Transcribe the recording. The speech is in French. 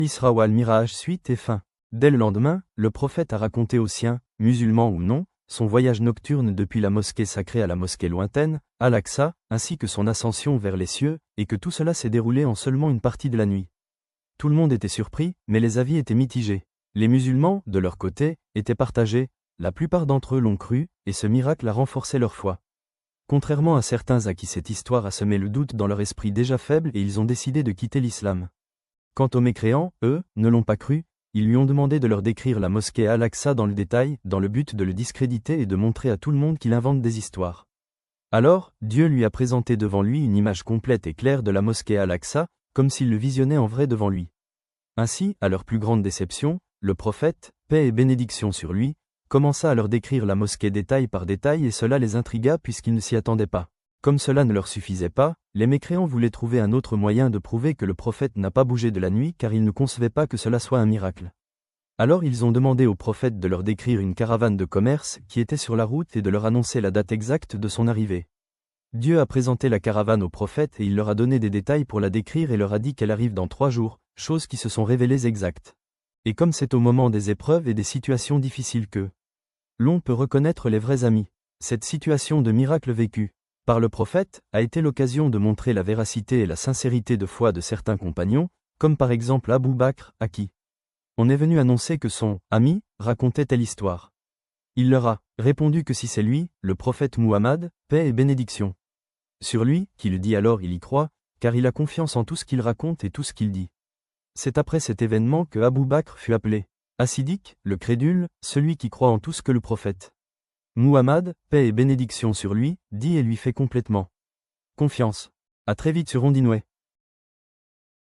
Isra wal Miraj suite et fin. Dès le lendemain, le prophète a raconté aux siens, musulmans ou non, son voyage nocturne depuis la mosquée sacrée à la mosquée lointaine, Al-Aqsa, ainsi que son ascension vers les cieux, et que tout cela s'est déroulé en seulement une partie de la nuit. Tout le monde était surpris, mais les avis étaient mitigés. Les musulmans, de leur côté, étaient partagés, la plupart d'entre eux l'ont cru, et ce miracle a renforcé leur foi. Contrairement à certains à qui cette histoire a semé le doute dans leur esprit déjà faible et ils ont décidé de quitter l'islam. Quant aux mécréants, eux, ne l'ont pas cru, ils lui ont demandé de leur décrire la mosquée Al-Aqsa dans le détail, dans le but de le discréditer et de montrer à tout le monde qu'il invente des histoires. Alors, Dieu lui a présenté devant lui une image complète et claire de la mosquée Al-Aqsa, comme s'il le visionnait en vrai devant lui. Ainsi, à leur plus grande déception, le prophète, paix et bénédiction sur lui, commença à leur décrire la mosquée détail par détail et cela les intrigua puisqu'ils ne s'y attendaient pas. Comme cela ne leur suffisait pas, les mécréants voulaient trouver un autre moyen de prouver que le prophète n'a pas bougé de la nuit car ils ne concevaient pas que cela soit un miracle. Alors ils ont demandé au prophète de leur décrire une caravane de commerce qui était sur la route et de leur annoncer la date exacte de son arrivée. Dieu a présenté la caravane au prophète et il leur a donné des détails pour la décrire et leur a dit qu'elle arrive dans 3 jours, choses qui se sont révélées exactes. Et comme c'est au moment des épreuves et des situations difficiles que l'on peut reconnaître les vrais amis, cette situation de miracle vécu par le prophète a été l'occasion de montrer la véracité et la sincérité de foi de certains compagnons, comme par exemple Abou Bakr, à qui on est venu annoncer que son ami racontait telle histoire. Il leur a répondu que si c'est lui, le prophète Muhammad, paix et bénédiction sur lui, qui le dit alors il y croit, car il a confiance en tout ce qu'il raconte et tout ce qu'il dit. C'est après cet événement que Abou Bakr fut appelé As-Siddiq, le crédule, celui qui croit en tout ce que le prophète Muhammad, paix et bénédiction sur lui, dit et lui fait complètement confiance. À très vite sur Ondinway.